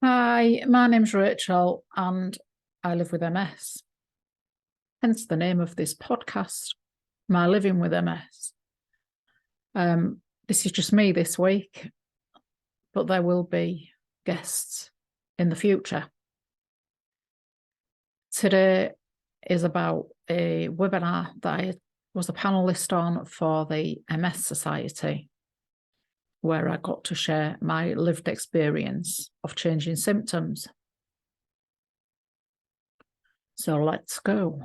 Hi, my name's Rachel and I live with MS. Hence the name of this podcast, My Living with MS. This is just me this week, but there will be guests in the future. Today is about a webinar that I was a panelist on for the MS Society, where I got to share my lived experience of changing symptoms. So let's go.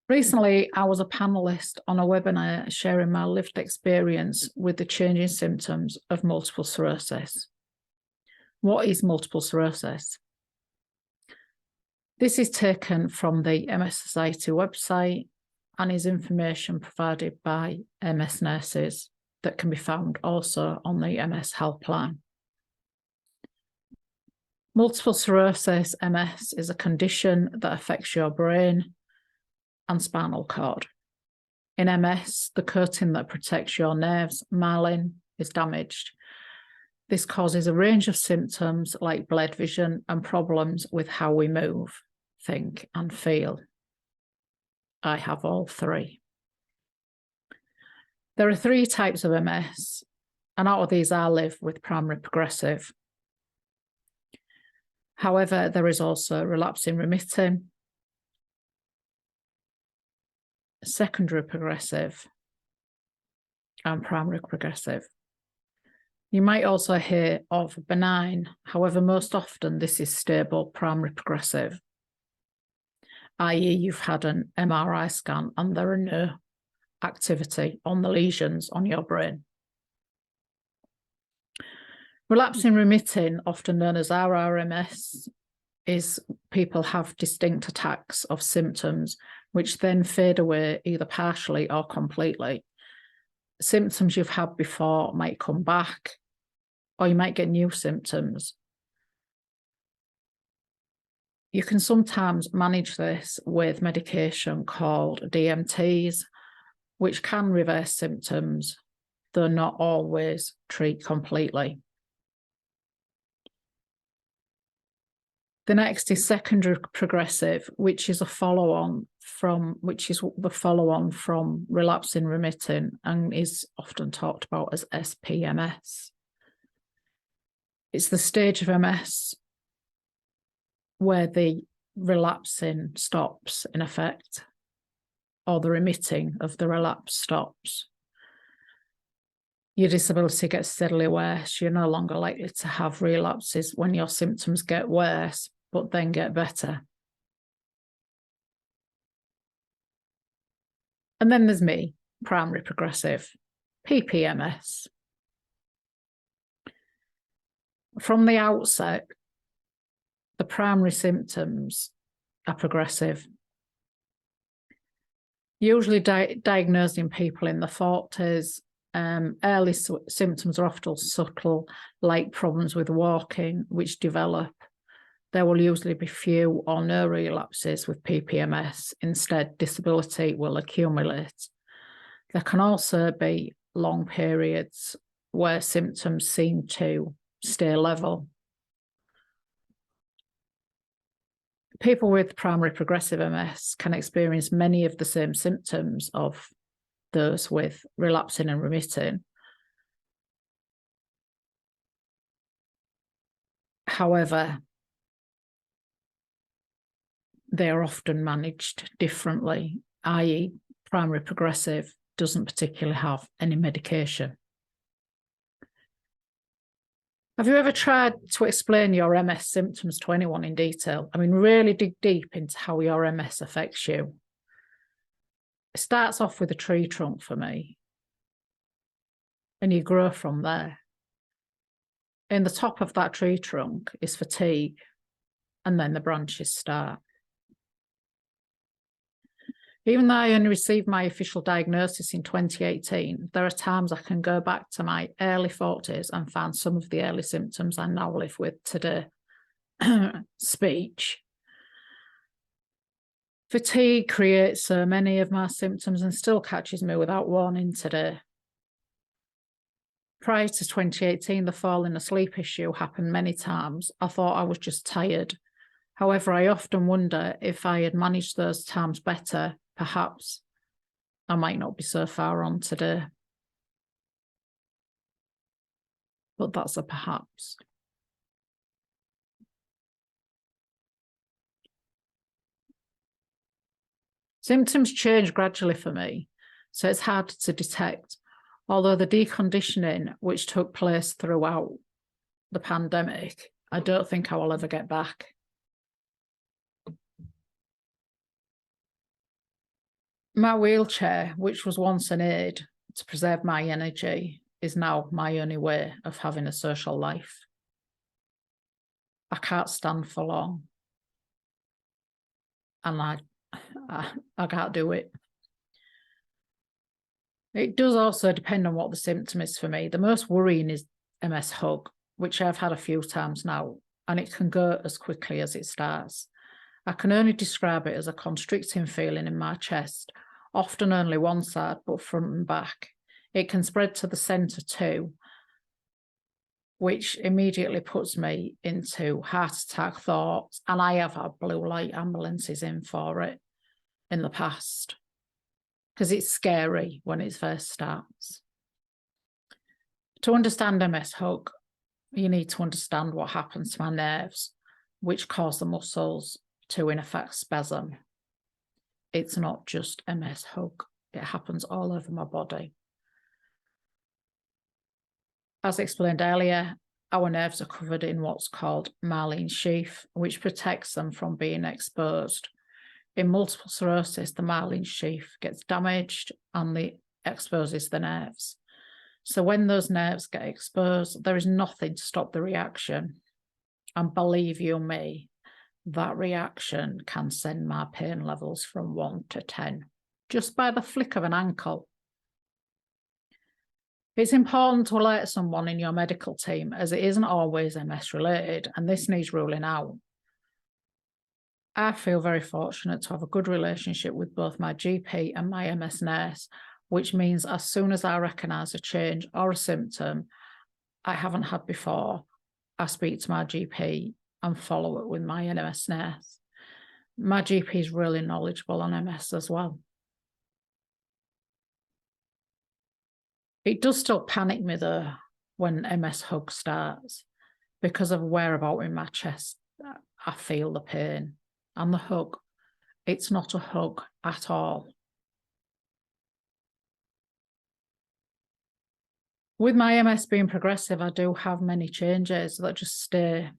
Recently, I was a panelist on a webinar sharing my lived experience with the changing symptoms of multiple sclerosis. What is multiple sclerosis? This is taken from the MS Society website and is information provided by MS nurses that can be found also on the MS helpline. Multiple sclerosis, MS, is a condition that affects your brain and spinal cord. In MS, the coating that protects your nerves, myelin, is damaged. This causes a range of symptoms like blurred vision and problems with how we move, think, and feel. I have all three. There are three types of MS, and out of these I live with primary progressive. However, there is also relapsing remitting, secondary progressive, and primary progressive. You might also hear of benign, however, most often this is stable primary progressive, i.e. you've had an MRI scan and there are no activity on the lesions on your brain. Relapsing remitting, often known as RRMS, is people have distinct attacks of symptoms which then fade away either partially or completely. Symptoms you've had before might come back, or you might get new symptoms. You can sometimes manage this with medication called DMTs, which can reverse symptoms, though not always treat completely. The next is secondary progressive, which is the follow-on from relapsing remitting and is often talked about as SPMS. It's the stage of MS where the relapsing stops in effect, or the remitting of the relapse stops. Your disability gets steadily worse. You're no longer likely to have relapses when your symptoms get worse, but then get better. And then there's me, primary progressive, PPMS. From the outset, the primary symptoms are progressive, usually diagnosed in people in the 40s. Early symptoms are often subtle, like problems with walking, which develop. There will usually be few or no relapses with PPMS. Instead, disability will accumulate. There can also be long periods where symptoms seem to stay level. People with primary progressive MS can experience many of the same symptoms of those with relapsing and remitting. However, they are often managed differently, i.e. primary progressive doesn't particularly have any medication. Have you ever tried to explain your MS symptoms to anyone in detail? I mean, really dig deep into how your MS affects you. It starts off with a tree trunk for me, and you grow from there. In the top of that tree trunk is fatigue, and then the branches start. Even though I only received my official diagnosis in 2018, there are times I can go back to my early 40s and find some of the early symptoms I now live with today. Speech. Fatigue creates so many of my symptoms and still catches me without warning today. Prior to 2018, the falling asleep issue happened many times. I thought I was just tired. However, I often wonder if I had managed those times better, perhaps I might not be so far on today. But that's a perhaps. Symptoms change gradually for me, so it's hard to detect. Although the deconditioning, which took place throughout the pandemic, I don't think I will ever get back. My wheelchair, which was once an aid to preserve my energy, is now my only way of having a social life. I can't stand for long. And I can't do it. It does also depend on what the symptom is for me. The most worrying is MS hug, which I've had a few times now, and it can go as quickly as it starts. I can only describe it as a constricting feeling in my chest, often only one side, but front and back. It can spread to the centre too, which immediately puts me into heart attack thoughts, and I have had blue light ambulances in for it in the past, because it's scary when it first starts. To understand MS hug, you need to understand what happens to my nerves, which cause the muscles to, in effect, spasm. It's not just MS hug. It happens all over my body. As explained earlier, our nerves are covered in what's called myelin sheath, which protects them from being exposed. In multiple sclerosis, the myelin sheath gets damaged and it exposes the nerves. So when those nerves get exposed, there is nothing to stop the reaction. And believe you me, that reaction can send my pain levels from 1 to 10, just by the flick of an ankle. It's important to alert someone in your medical team, as it isn't always MS related, and this needs ruling out. I feel very fortunate to have a good relationship with both my GP and my MS nurse, which means as soon as I recognise a change or a symptom I haven't had before, I speak to my GP and follow it with my MS nurse. My GP is really knowledgeable on MS as well. It does still panic me though when MS hug starts, because of whereabout in my chest I feel the pain. And the hug, it's not a hug at all. With my MS being progressive, I do have many changes that just stay,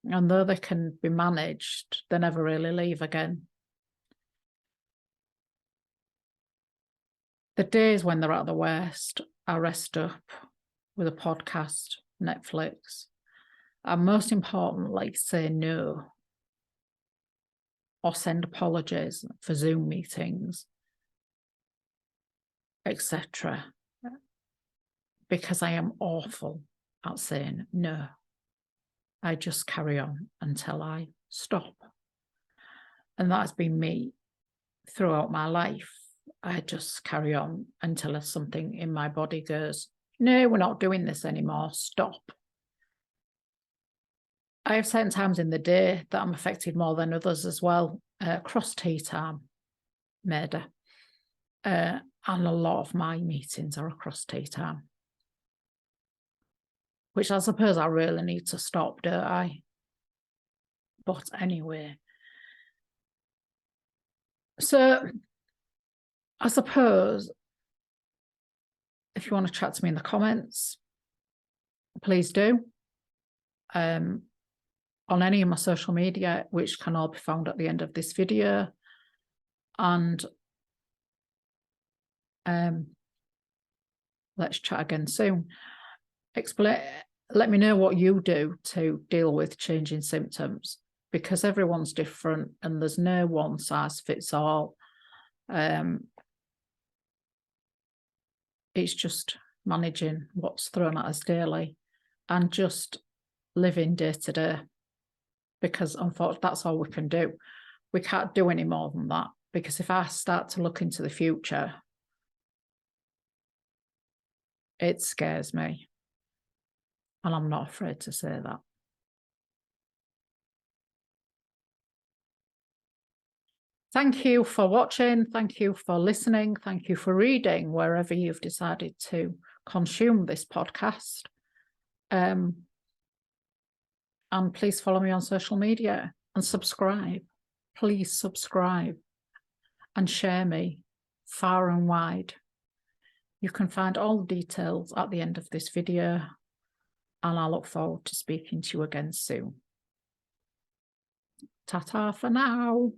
and though they can be managed, they never really leave again. The days when they're at the worst, I rest up with a podcast, Netflix, and most importantly, say no, or send apologies for Zoom meetings, etc. Because I am awful at saying no. I just carry on until I stop. And that's been me throughout my life. I just carry on until something in my body goes, no, we're not doing this anymore, stop. I have certain times in the day that I'm affected more than others as well. Cross tea time, murder. And a lot of my meetings are across tea time, which I suppose I really need to stop, don't I? But anyway. So I suppose if you want to chat to me in the comments, please do. On any of my social media, which can all be found at the end of this video. And let's chat again soon. Let me know what you do to deal with changing symptoms, because everyone's different and there's no one size fits all. It's just managing what's thrown at us daily and just living day to day, because unfortunately that's all we can do. We can't do any more than that, because if I start to look into the future, it scares me. And I'm not afraid to say that. Thank you for watching. Thank you for listening. Thank you for reading wherever you've decided to consume this podcast. And please follow me on social media and subscribe. Please subscribe and share me far and wide. You can find all the details at the end of this video, and I look forward to speaking to you again soon. Ta-ta for now.